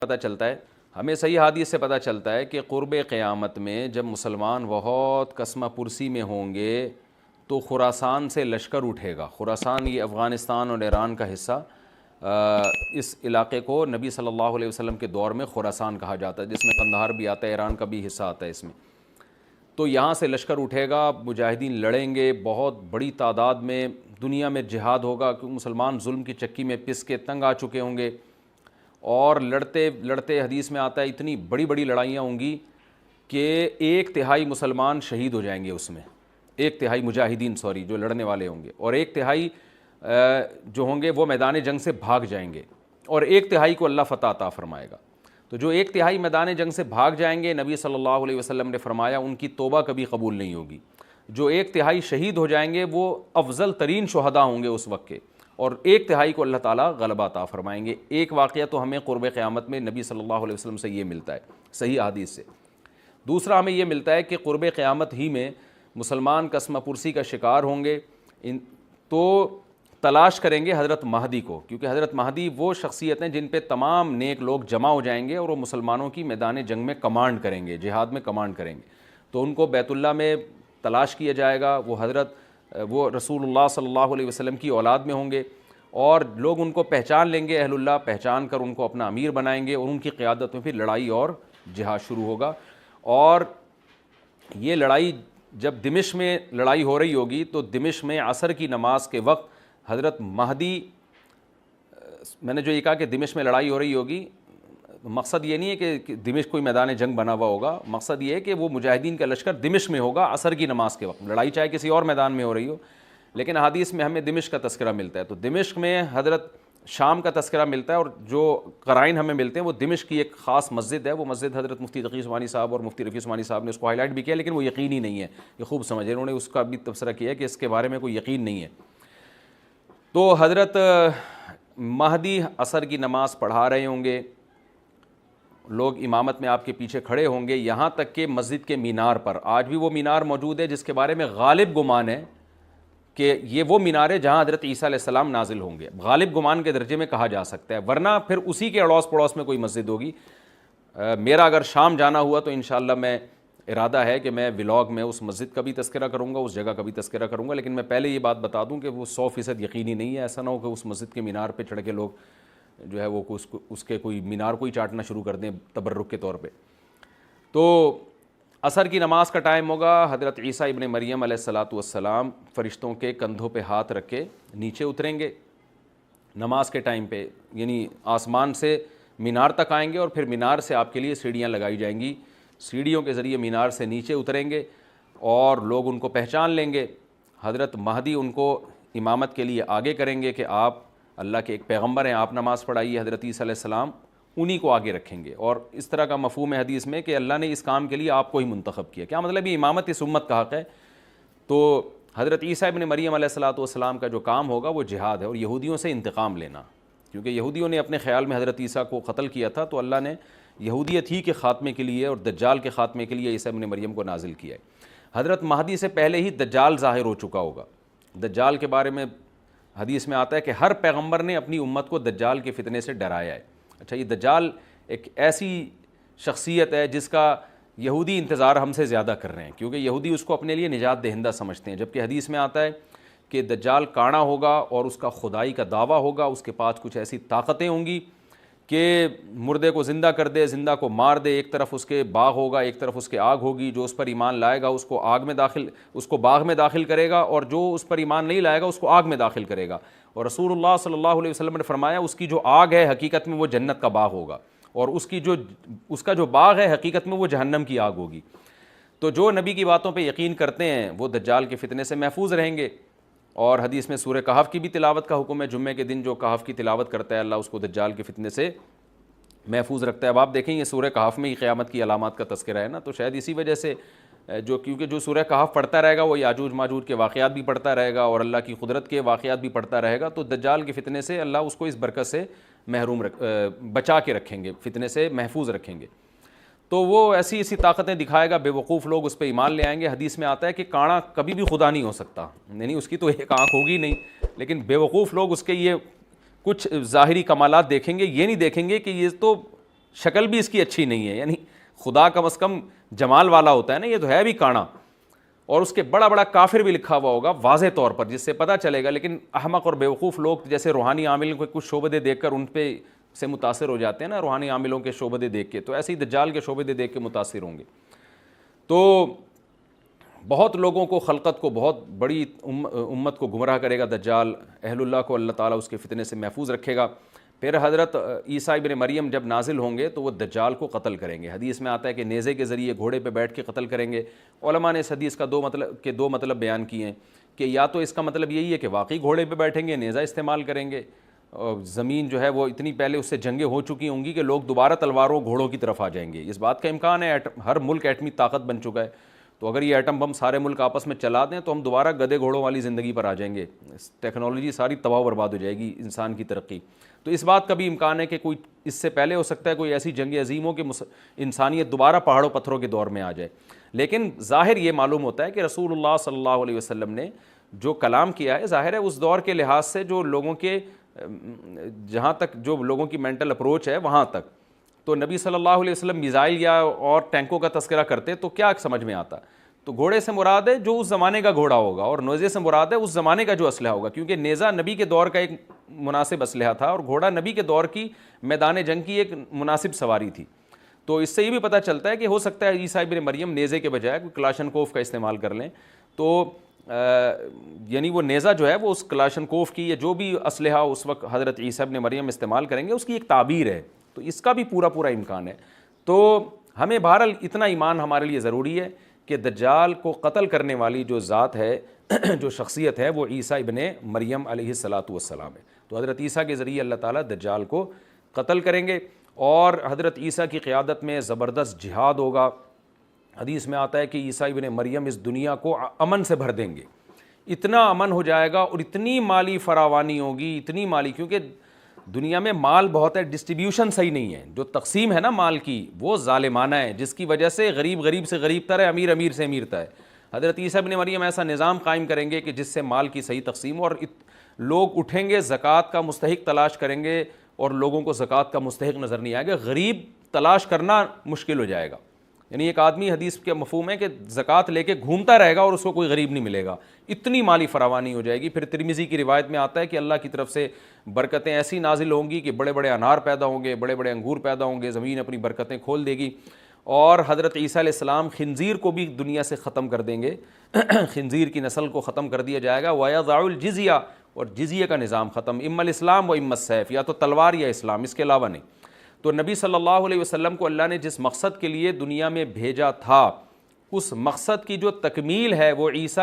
پتہ چلتا ہے، ہمیں صحیح حدیث سے پتہ چلتا ہے کہ قرب قیامت میں جب مسلمان بہت کسمہ پرسی میں ہوں گے تو خراسان سے لشکر اٹھے گا. خراسان یہ افغانستان اور ایران کا حصہ، اس علاقے کو نبی صلی اللہ علیہ وسلم کے دور میں خراسان کہا جاتا ہے، جس میں قندھار بھی آتا ہے، ایران کا بھی حصہ آتا ہے اس میں. تو یہاں سے لشکر اٹھے گا، مجاہدین لڑیں گے، بہت بڑی تعداد میں دنیا میں جہاد ہوگا، کیونکہ مسلمان ظلم کی چکی میں پس کے تنگ آ چکے ہوں گے. اور لڑتے لڑتے حدیث میں آتا ہے اتنی بڑی بڑی لڑائیاں ہوں گی کہ 1/3 مسلمان شہید ہو جائیں گے اس میں، 1/3 مجاہدین جو لڑنے والے ہوں گے، اور 1/3 جو ہوں گے وہ میدان جنگ سے بھاگ جائیں گے، اور 1/3 کو اللہ فتح عطا فرمائے گا. تو جو 1/3 میدان جنگ سے بھاگ جائیں گے، نبی صلی اللہ علیہ وسلم نے فرمایا ان کی توبہ کبھی قبول نہیں ہوگی. جو 1/3 شہید ہو جائیں گے وہ افضل ترین شہداء ہوں گے اس وقت کے، اور 1/3 کو اللہ تعالیٰ غلبہ عطا فرمائیں گے. ایک واقعہ تو ہمیں قرب قیامت میں نبی صلی اللہ علیہ وسلم سے یہ ملتا ہے صحیح حدیث سے. دوسرا ہمیں یہ ملتا ہے کہ قرب قیامت ہی میں مسلمان کسمہ پرسی کا شکار ہوں گے، تو تلاش کریں گے حضرت مہدی کو، کیونکہ حضرت مہدی وہ شخصیت ہیں جن پہ تمام نیک لوگ جمع ہو جائیں گے اور وہ مسلمانوں کی میدان جنگ میں کمانڈ کریں گے، جہاد میں کمانڈ کریں گے. تو ان کو بیت اللہ میں تلاش کیا جائے گا. وہ رسول اللہ صلی اللہ علیہ وسلم کی اولاد میں ہوں گے، اور لوگ ان کو پہچان لیں گے، اہل اللہ پہچان کر ان کو اپنا امیر بنائیں گے، اور ان کی قیادت میں پھر لڑائی اور جہاد شروع ہوگا. اور یہ لڑائی جب دمشق میں لڑائی ہو رہی ہوگی تو دمشق میں عصر کی نماز کے وقت حضرت مہدی، میں نے جو یہ کہا کہ دمشق میں لڑائی ہو رہی ہوگی، مقصد یہ نہیں ہے کہ دمشق کوئی میدان جنگ بنا ہوا ہوگا، مقصد یہ ہے کہ وہ مجاہدین کا لشکر دمشق میں ہوگا عصر کی نماز کے وقت. لڑائی چاہے کسی اور میدان میں ہو رہی ہو، لیکن حدیث میں ہمیں دمشق کا تذکرہ ملتا ہے. تو دمشق میں حضرت شام کا تذکرہ ملتا ہے، اور جو قرائن ہمیں ملتے ہیں وہ دمشق کی ایک خاص مسجد ہے. وہ مسجد حضرت مفتی تقی عثمانی صاحب اور مفتی رفیع عثمانی صاحب نے اس کو ہائی لائٹ بھی کیا، لیکن وہ یقینی نہیں ہے. یہ خوب سمجھے، انہوں نے اس کا بھی تبصرہ کیا کہ اس کے بارے میں کوئی یقین نہیں ہے. تو حضرت مہدی عصر کی نماز پڑھا رہے ہوں گے، لوگ امامت میں آپ کے پیچھے کھڑے ہوں گے، یہاں تک کہ مسجد کے مینار پر، آج بھی وہ مینار موجود ہے جس کے بارے میں غالب گمان ہے کہ یہ وہ مینار ہے جہاں حضرت عیسیٰ علیہ السلام نازل ہوں گے. غالب گمان کے درجے میں کہا جا سکتا ہے، ورنہ پھر اسی کے اڑوس پڑوس میں کوئی مسجد ہوگی. میرا اگر شام جانا ہوا تو انشاءاللہ میں ارادہ ہے کہ میں ولاگ میں اس مسجد کا بھی تذکرہ کروں گا، اس جگہ کا بھی تذکرہ کروں گا. لیکن میں پہلے یہ بات بتا دوں کہ وہ 100% یقینی نہیں ہے. ایسا نہ ہو کہ اس مسجد کے مینار پہ چڑھ کے لوگ جو ہے وہ اس کے کوئی مینار کو ہی چاٹنا شروع کر دیں تبرک کے طور پہ. تو عصر کی نماز کا ٹائم ہوگا، حضرت عیسیٰ ابن مریم علیہ الصلاۃ والسلام فرشتوں کے کندھوں پہ ہاتھ رکھ کے نیچے اتریں گے نماز کے ٹائم پہ، یعنی آسمان سے مینار تک آئیں گے، اور پھر مینار سے آپ کے لیے سیڑھیاں لگائی جائیں گی. سیڑھیوں کے ذریعے مینار سے نیچے اتریں گے اور لوگ ان کو پہچان لیں گے. حضرت مہدی ان کو امامت کے لیے آگے کریں گے کہ آپ اللہ کے ایک پیغمبر ہیں، آپ نماز پڑھائیے. حضرت عیسیٰ علیہ السلام انہی کو آگے رکھیں گے. اور اس طرح کا مفہوم ہے حدیث میں کہ اللہ نے اس کام کے لیے آپ کو ہی منتخب کیا. کیا مطلب یہ امامت اس امت کا حق ہے. تو حضرت عیسیٰ ابن مریم علیہ الصلاۃ والسلام کا جو کام ہوگا وہ جہاد ہے اور یہودیوں سے انتقام لینا، کیونکہ یہودیوں نے اپنے خیال میں حضرت عیسیٰ کو قتل کیا تھا، تو اللہ نے یہودیت ہی کے خاتمے کے لیے اور دجال کے خاتمے کے لیے عیسیٰ ابن مریم کو نازل کیا ہے. حضرت مہدی سے پہلے ہی دجال ظاہر ہو چکا ہوگا. دجال کے بارے میں حدیث میں آتا ہے کہ ہر پیغمبر نے اپنی امت کو دجال کے فتنے سے ڈرایا ہے. اچھا، یہ دجال ایک ایسی شخصیت ہے جس کا یہودی انتظار ہم سے زیادہ کر رہے ہیں، کیونکہ یہودی اس کو اپنے لیے نجات دہندہ سمجھتے ہیں، جبکہ حدیث میں آتا ہے کہ دجال کانا ہوگا اور اس کا خدائی کا دعویٰ ہوگا. اس کے پاس کچھ ایسی طاقتیں ہوں گی کہ مردے کو زندہ کر دے، زندہ کو مار دے. ایک طرف اس کے باغ ہوگا، ایک طرف اس کے آگ ہوگی. جو اس پر ایمان لائے گا اس کو باغ میں داخل کرے گا، اور جو اس پر ایمان نہیں لائے گا اس کو آگ میں داخل کرے گا. اور رسول اللہ صلی اللہ علیہ وسلم نے فرمایا اس کی جو آگ ہے حقیقت میں وہ جنت کا باغ ہوگا، اور اس کا جو باغ ہے حقیقت میں وہ جہنم کی آگ ہوگی. تو جو نبی کی باتوں پہ یقین کرتے ہیں وہ دجال کے فتنے سے محفوظ رہیں گے. اور حدیث میں سورہ کہف کی بھی تلاوت کا حکم ہے. جمعے کے دن جو کہف کی تلاوت کرتا ہے اللہ اس کو دجال کے فتنے سے محفوظ رکھتا ہے. اب آپ دیکھیں یہ سورہ کہف میں ہی قیامت کی علامات کا تذکرہ ہے نا، تو شاید اسی وجہ سے کیونکہ جو سورہ کہف پڑھتا رہے گا وہ یاجوج ماجوج کے واقعات بھی پڑھتا رہے گا اور اللہ کی قدرت کے واقعات بھی پڑھتا رہے گا، تو دجال کے فتنے سے اللہ اس کو اس برکت سے بچا کے رکھیں گے، فتنے سے محفوظ رکھیں گے. تو وہ ایسی طاقتیں دکھائے گا، بے وقوف لوگ اس پہ ایمان لے آئیں گے. حدیث میں آتا ہے کہ کانا کبھی بھی خدا نہیں ہو سکتا، یعنی اس کی تو ایک آنکھ ہوگی نہیں، لیکن بے وقوف لوگ اس کے یہ کچھ ظاہری کمالات دیکھیں گے، یہ نہیں دیکھیں گے کہ یہ تو شکل بھی اس کی اچھی نہیں ہے، یعنی خدا کم از کم جمال والا ہوتا ہے نا، یہ تو ہے بھی کانا، اور اس کے بڑا بڑا کافر بھی لکھا ہوا ہوگا واضح طور پر، جس سے پتہ چلے گا. لیکن احمق اور بیوقوف لوگ جیسے روحانی عاملوں کے کچھ شعبدے دیکھ کر ان پہ سے متاثر ہو جاتے ہیں نا، روحانی عاملوں کے شعبدے دیکھ کے، تو ایسے ہی دجال کے شعبدے دیکھ کے متاثر ہوں گے. تو بہت لوگوں کو، خلقت کو، بہت بڑی امت کو گمراہ کرے گا دجال. اہل اللہ کو اللہ تعالیٰ اس کے فتنے سے محفوظ رکھے گا. پھر حضرت عیسیٰ ابن مریم جب نازل ہوں گے تو وہ دجال کو قتل کریں گے. حدیث میں آتا ہے کہ نیزے کے ذریعے گھوڑے پہ بیٹھ کے قتل کریں گے. علماء نے اس حدیث کا دو مطلب بیان کیے ہیں کہ یا تو اس کا مطلب یہی ہے کہ واقعی گھوڑے پہ بیٹھیں گے، نیزہ استعمال کریں گے، اور زمین جو ہے وہ اتنی پہلے اس سے جنگیں ہو چکی ہوں گی کہ لوگ دوبارہ تلواروں گھوڑوں کی طرف آ جائیں گے. اس بات کا امکان ہے، ہر ملک ایٹمی طاقت بن چکا ہے، تو اگر یہ ایٹم بم سارے ملک آپس میں چلا دیں تو ہم دوبارہ گدے گھوڑوں والی زندگی پر آ جائیں گے. ٹیکنالوجی ساری تباہ و برباد ہو جائے گی، انسان کی ترقی. تو اس بات کا بھی امکان ہے کہ کوئی اس سے پہلے ہو سکتا ہے کوئی ایسی جنگ عظیم ہو کہ انسانیت دوبارہ پہاڑوں پتھروں کے دور میں آ جائے. لیکن ظاہر یہ معلوم ہوتا ہے کہ رسول اللہ صلی اللہ علیہ وسلم نے جو کلام کیا ہے، ظاہر ہے اس دور کے لحاظ سے جو لوگوں کے، جہاں تک جو لوگوں کی مینٹل اپروچ ہے وہاں تک، تو نبی صلی اللہ علیہ وسلم میزائل یا اور ٹینکوں کا تذکرہ کرتے تو کیا سمجھ میں آتا؟ تو گھوڑے سے مراد ہے جو اس زمانے کا گھوڑا ہوگا، اور نیزے سے مراد ہے اس زمانے کا جو اسلحہ ہوگا، کیونکہ نیزہ نبی کے دور کا ایک مناسب اسلحہ تھا اور گھوڑا نبی کے دور کی میدان جنگ کی ایک مناسب سواری تھی. تو اس سے یہ بھی پتہ چلتا ہے کہ ہو سکتا ہے عیسیٰ ابن مریم نیزے کے بجائے کوئی کلاشنکوف کا استعمال کر لیں. تو یعنی وہ نیزہ جو ہے وہ اس کلاشنکوف کی یا جو بھی اسلحہ اس وقت حضرت عیسیٰ ابن مریم استعمال کریں گے اس کی ایک تعبیر ہے. تو اس کا بھی پورا امکان ہے. تو ہمیں بہرحال اتنا ایمان ہمارے لیے ضروری ہے کہ دجال کو قتل کرنے والی جو ذات ہے، جو شخصیت ہے، وہ عیسیٰ ابن مریم علیہ الصلاۃ والسلام ہے. تو حضرت عیسیٰ کے ذریعے اللہ تعالیٰ دجال کو قتل کریں گے، اور حضرت عیسیٰ کی قیادت میں زبردست جہاد ہوگا. حدیث میں آتا ہے کہ عیسیٰ ابن مریم اس دنیا کو امن سے بھر دیں گے. اتنا امن ہو جائے گا اور اتنی مالی فراوانی ہوگی، اتنی مالی، کیونکہ دنیا میں مال بہت ہے، ڈسٹریبیوشن صحیح نہیں ہے. جو تقسیم ہے نا مال کی وہ ظالمانہ ہے، جس کی وجہ سے غریب سے غریب تر ہے، امیر سے امیر تر ہے. حضرت عیسیٰ ابن مریم ایسا نظام قائم کریں گے کہ جس سے مال کی صحیح تقسیم ہو، اور لوگ اٹھیں گے زکوٰۃ کا مستحق تلاش کریں گے اور لوگوں کو زکوٰۃ کا مستحق نظر نہیں آئے گا. غریب تلاش کرنا مشکل ہو جائے گا. یعنی ایک آدمی، حدیث کے مفہوم ہے کہ زکوٰۃ لے کے گھومتا رہے گا اور اس کو کوئی غریب نہیں ملے گا. اتنی مالی فراوانی ہو جائے گی. پھر ترمذی کی روایت میں آتا ہے کہ اللہ کی طرف سے برکتیں ایسی نازل ہوں گی کہ بڑے بڑے انار پیدا ہوں گے، بڑے بڑے انگور پیدا ہوں گے، زمین اپنی برکتیں کھول دے گی. اور حضرت عیسیٰ علیہ السلام خنزیر کو بھی دنیا سے ختم کر دیں گے. خنزیر کی نسل کو ختم کر دیا جائے گا. وَيَضَعُ الْجِزْيَةَ، اور جزیہ کا نظام ختم. اما الاسلام و اما السیف، یا تو تلوار یا اسلام، اس کے علاوہ نہیں. تو نبی صلی اللہ علیہ وسلم کو اللہ نے جس مقصد کے لیے دنیا میں بھیجا تھا، اس مقصد کی جو تکمیل ہے وہ عیسیٰ